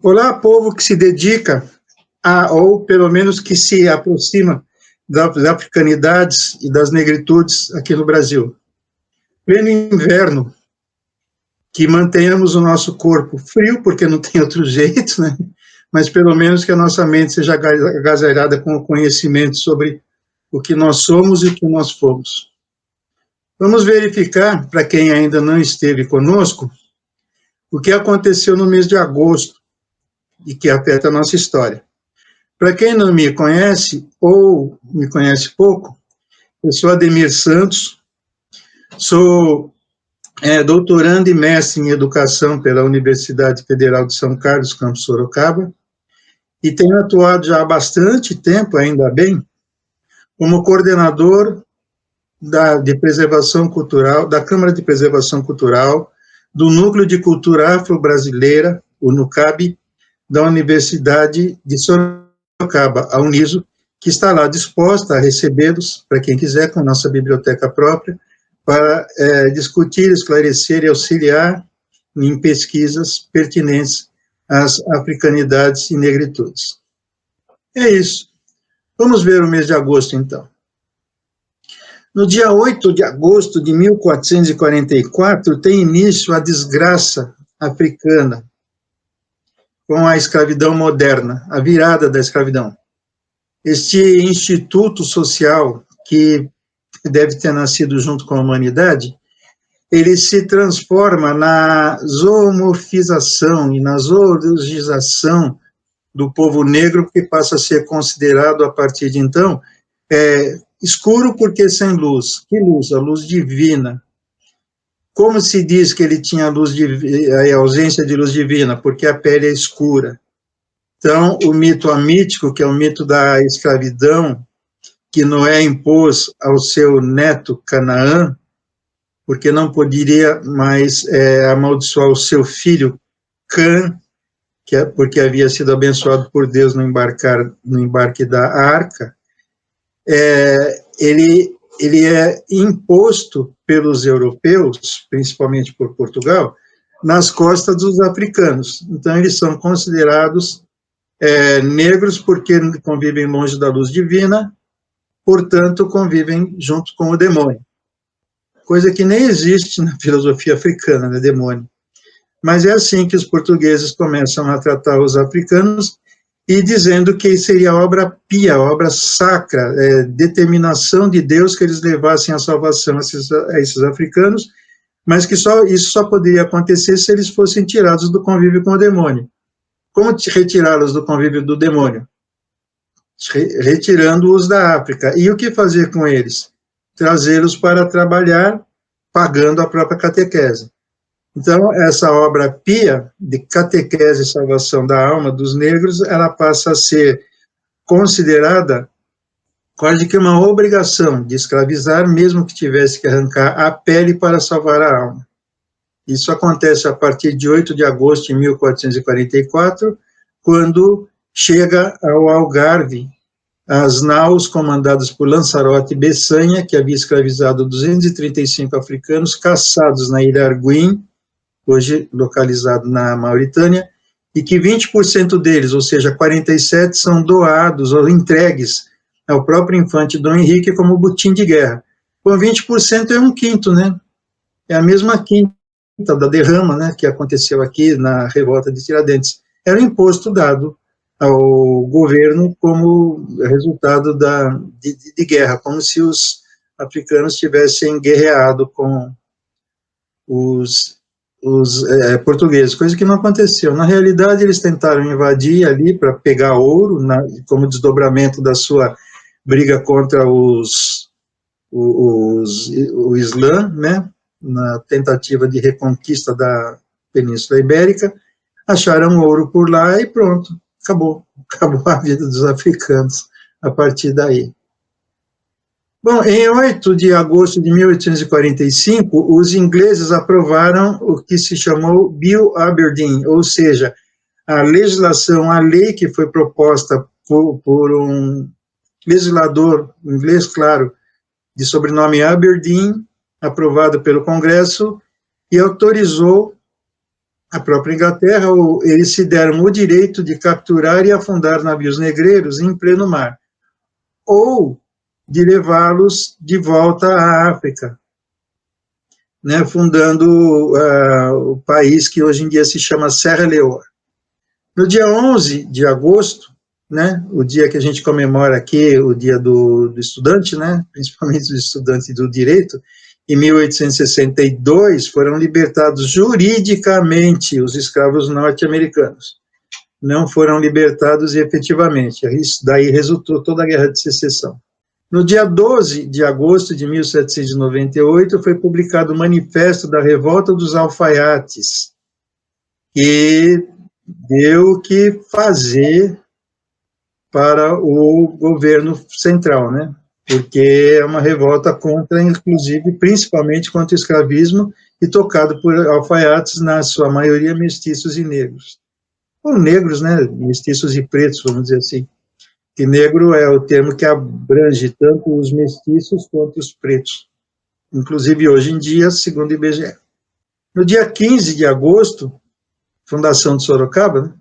Olá, povo que se dedica ou pelo menos que se aproxima das africanidades e das negritudes aqui no Brasil. Pleno inverno, que mantenhamos o nosso corpo frio, porque não tem outro jeito, né? Mas pelo menos que a nossa mente seja agasalhada com o conhecimento sobre o que nós somos e o que nós fomos. Vamos verificar, para quem ainda não esteve conosco, o que aconteceu no mês de agosto e que afeta a nossa história. Para quem não me conhece, ou me conhece pouco, eu sou Ademir Santos, sou doutorando e mestre em educação pela Universidade Federal de São Carlos, campus Sorocaba, e tenho atuado já há bastante tempo, ainda bem, como coordenador de preservação cultural, da Câmara de Preservação Cultural, do Núcleo de Cultura Afro-Brasileira, o NUCAB, da Universidade de Sorocaba, a Uniso, que está lá disposta a recebê-los, para quem quiser, com nossa biblioteca própria, para discutir, esclarecer e auxiliar em pesquisas pertinentes às africanidades e negritudes. É isso. Vamos ver o mês de agosto, então. No dia 8 de agosto de 1444, tem início a desgraça africana, com a escravidão moderna, a virada da escravidão. Este instituto social, que deve ter nascido junto com a humanidade, ele se transforma na zoomorfização e na zoologização do povo negro, que passa a ser considerado, a partir de então, escuro porque sem luz. Que luz? A luz divina. Como se diz que ele tinha a ausência de luz divina? Porque a pele é escura. Então, o mito amítico, que é o mito da escravidão, que Noé impôs ao seu neto Canaã, porque não poderia mais amaldiçoar o seu filho Cã, porque havia sido abençoado por Deus no embarque da arca, ele é imposto pelos europeus, principalmente por Portugal, nas costas dos africanos. Então, eles são considerados negros porque convivem longe da luz divina, portanto, convivem junto com o demônio. Coisa que nem existe na filosofia africana, né, demônio. Mas é assim que os portugueses começam a tratar os africanos, e dizendo que seria obra pia, obra sacra, determinação de Deus que eles levassem a salvação a esses africanos, mas que isso só poderia acontecer se eles fossem tirados do convívio com o demônio. Como retirá-los do convívio do demônio? Retirando-os da África. E o que fazer com eles? Trazê-los para trabalhar, pagando a própria catequese. Então, essa obra pia de catequese e salvação da alma dos negros, ela passa a ser considerada quase que uma obrigação de escravizar, mesmo que tivesse que arrancar a pele para salvar a alma. Isso acontece a partir de 8 de agosto de 1444, quando chega ao Algarve as naus comandadas por Lanzarote Bessanha, que havia escravizado 235 africanos, caçados na ilha Arguim, hoje localizado na Mauritânia, e que 20% deles, ou seja, 47, são doados ou entregues ao próprio infante Dom Henrique como butim de guerra. Com 20% é um quinto, né? É a mesma quinta da derrama, né, que aconteceu aqui na revolta de Tiradentes. Era um imposto dado ao governo como resultado de guerra, como se os africanos tivessem guerreado com os portugueses, coisa que não aconteceu. Na realidade, eles tentaram invadir ali para pegar ouro, como desdobramento da sua briga contra o Islã, né, na tentativa de reconquista da Península Ibérica, acharam ouro por lá e pronto, acabou a vida dos africanos a partir daí. Bom, em 8 de agosto de 1845, os ingleses aprovaram o que se chamou Bill Aberdeen, ou seja, a lei que foi proposta por um legislador inglês, claro, de sobrenome Aberdeen, aprovado pelo Congresso, e autorizou a própria Inglaterra, eles se deram o direito de capturar e afundar navios negreiros em pleno mar, ou de levá-los de volta à África, né, fundando o país que hoje em dia se chama Serra Leoa. No dia 11 de agosto, né, o dia que a gente comemora aqui, o dia do estudante, né, principalmente do estudante do direito, em 1862 foram libertados juridicamente os escravos norte-americanos. Não foram libertados efetivamente. Isso daí resultou toda a Guerra de Secessão. No dia 12 de agosto de 1798 foi publicado o Manifesto da Revolta dos Alfaiates, que deu o que fazer para o governo central, né? Porque é uma revolta contra, inclusive, principalmente contra o escravismo, e tocado por alfaiates, na sua maioria, mestiços e negros. Ou negros, né? Mestiços e pretos, vamos dizer assim. Que negro é o termo que abrange tanto os mestiços quanto os pretos. Inclusive, hoje em dia, segundo o IBGE. No dia 15 de agosto, fundação de Sorocaba, né?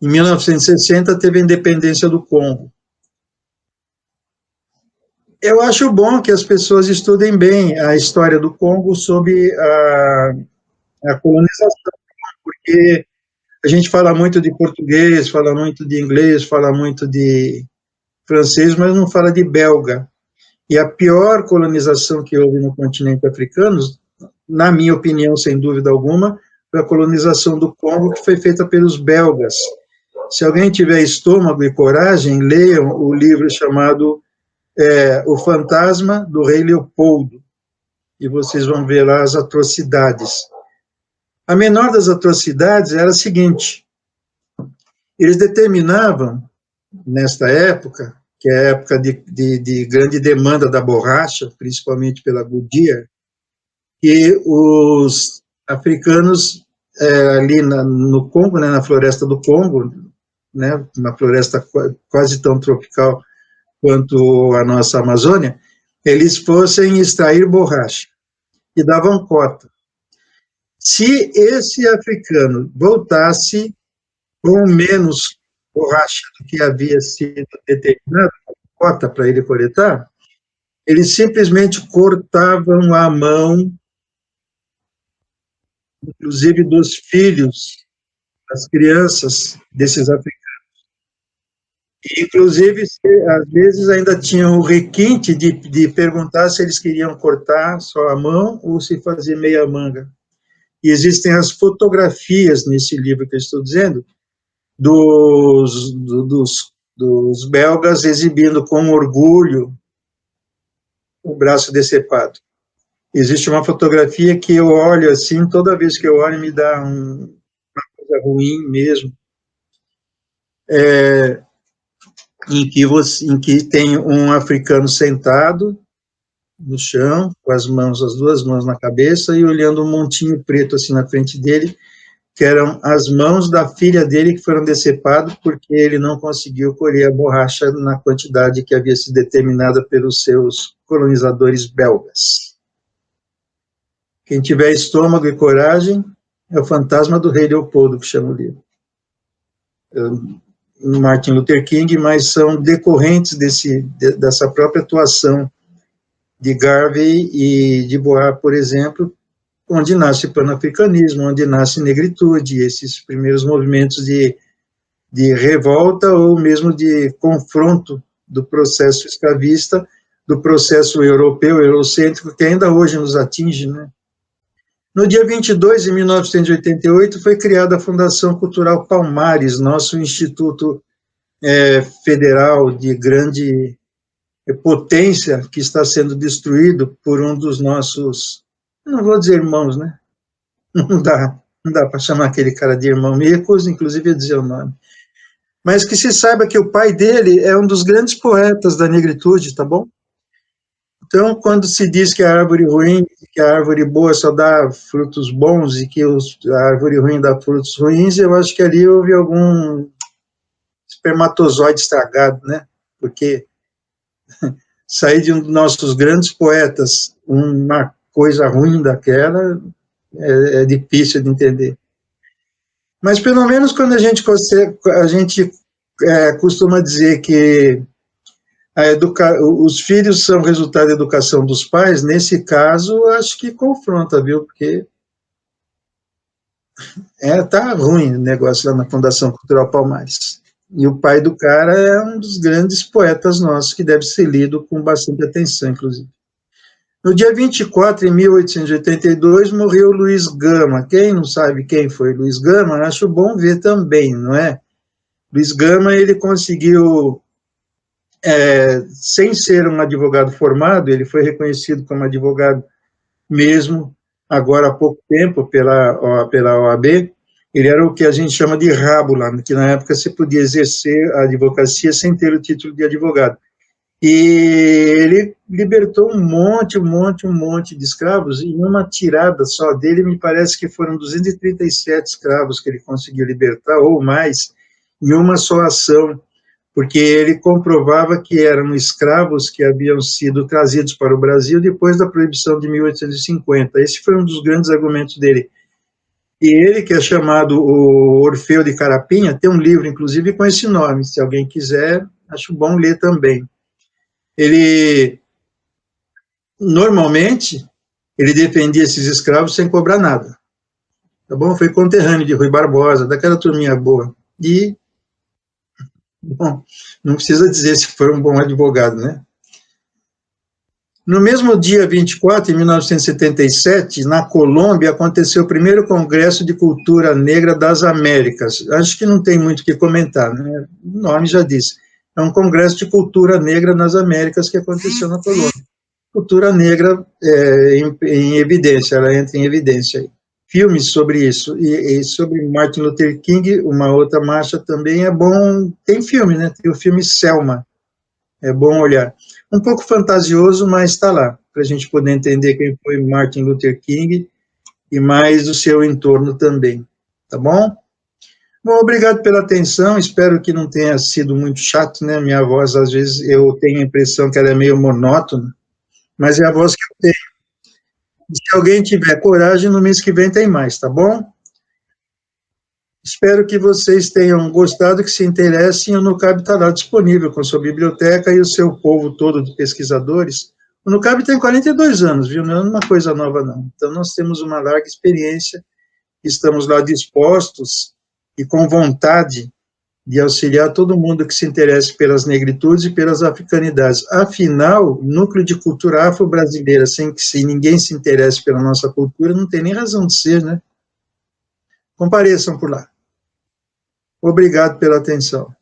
Em 1960, teve a independência do Congo. Eu acho bom que as pessoas estudem bem a história do Congo sob a colonização, porque a gente fala muito de português, fala muito de inglês, fala muito de francês, mas não fala de belga. E a pior colonização que houve no continente africano, na minha opinião, sem dúvida alguma, foi a colonização do Congo, que foi feita pelos belgas. Se alguém tiver estômago e coragem, leiam o livro chamado O Fantasma do Rei Leopoldo, e vocês vão ver lá as atrocidades. A menor das atrocidades era a seguinte: eles determinavam, nesta época, que é a época de grande demanda da borracha, principalmente pela Goodyear, que os africanos, ali no Congo, né, na floresta do Congo, né, uma floresta quase tão tropical quanto a nossa Amazônia, eles fossem extrair borracha, e davam cota. Se esse africano voltasse com menos borracha do que havia sido determinado, cota para ele coletar, eles simplesmente cortavam a mão, inclusive dos filhos, das crianças desses africanos. E, inclusive, às vezes ainda tinham o requinte de perguntar se eles queriam cortar só a mão ou se fazer meia manga. E existem as fotografias nesse livro que eu estou dizendo, dos belgas exibindo com orgulho o braço decepado. Existe uma fotografia que eu olho assim, toda vez que eu olho me dá uma coisa ruim mesmo, em que tem um africano sentado no chão, com as duas mãos na cabeça, e olhando um montinho preto assim na frente dele, que eram as mãos da filha dele que foram decepadas porque ele não conseguiu colher a borracha na quantidade que havia sido determinada pelos seus colonizadores belgas. Quem tiver estômago e coragem, é o Fantasma do Rei Leopoldo, que chama o livro. Martin Luther King, mas são decorrentes dessa própria atuação de Garvey e de Bois, por exemplo, onde nasce o panafricanismo, onde nasce negritude, esses primeiros movimentos de revolta ou mesmo de confronto do processo escravista, do processo europeu, eurocêntrico, que ainda hoje nos atinge, né? No dia 22 de 1988, foi criada a Fundação Cultural Palmares, nosso instituto federal de grande potência, que está sendo destruído por um dos nossos, não vou dizer irmãos, né? Não dá para chamar aquele cara de irmão, me recuso, inclusive, a dizer o nome. Mas que se saiba que o pai dele é um dos grandes poetas da negritude, tá bom? Então, quando se diz que a árvore ruim, que a árvore boa só dá frutos bons e que a árvore ruim dá frutos ruins, eu acho que ali houve algum espermatozoide estragado, né? Porque sair de um dos nossos grandes poetas uma coisa ruim daquela é difícil de entender. Mas pelo menos quando a gente costuma dizer que os filhos são resultado da educação dos pais, nesse caso, acho que confronta, viu? Porque tá ruim o negócio lá na Fundação Cultural Palmares. E o pai do cara é um dos grandes poetas nossos, que deve ser lido com bastante atenção, inclusive. No dia 24, em 1882, morreu Luiz Gama. Quem não sabe quem foi Luiz Gama, acho bom ver também, não é? Luiz Gama, ele conseguiu, sem ser um advogado formado, ele foi reconhecido como advogado mesmo, agora há pouco tempo, pela OAB. Ele era o que a gente chama de rábula, que na época se podia exercer a advocacia sem ter o título de advogado. E ele libertou um monte de escravos, e numa tirada só dele, me parece que foram 237 escravos que ele conseguiu libertar, ou mais, em uma só ação, porque ele comprovava que eram escravos que haviam sido trazidos para o Brasil depois da proibição de 1850. Esse foi um dos grandes argumentos dele. E ele, que é chamado o Orfeu de Carapinha, tem um livro, inclusive, com esse nome, se alguém quiser, acho bom ler também. Ele, normalmente, ele defendia esses escravos sem cobrar nada, tá bom? Foi conterrâneo de Rui Barbosa, daquela turminha boa. E, bom, não precisa dizer se foi um bom advogado, né? No mesmo dia 24, em 1977, na Colômbia, aconteceu o primeiro Congresso de Cultura Negra das Américas. Acho que não tem muito o que comentar, né? O nome já diz. É um Congresso de Cultura Negra nas Américas que aconteceu na Colômbia. Cultura negra em evidência, ela entra em evidência aí. Filmes sobre isso, e sobre Martin Luther King, uma outra marcha também é bom, tem filme, né? Tem o filme Selma, é bom olhar. Um pouco fantasioso, mas está lá, para a gente poder entender quem foi Martin Luther King e mais o seu entorno também, tá bom? Bom, obrigado pela atenção, espero que não tenha sido muito chato, né? Minha voz, às vezes, eu tenho a impressão que ela é meio monótona, mas é a voz que eu tenho. Se alguém tiver coragem, no mês que vem tem mais, tá bom? Espero que vocês tenham gostado, que se interessem. O Nucab está lá disponível com sua biblioteca e o seu povo todo de pesquisadores. O Nucab tem 42 anos, viu? Não é uma coisa nova, não. Então, nós temos uma larga experiência, estamos lá dispostos e com vontade de auxiliar todo mundo que se interesse pelas negritudes e pelas africanidades. Afinal, núcleo de cultura afro-brasileira, sem que ninguém se interesse pela nossa cultura, não tem nem razão de ser, né? Compareçam por lá. Obrigado pela atenção.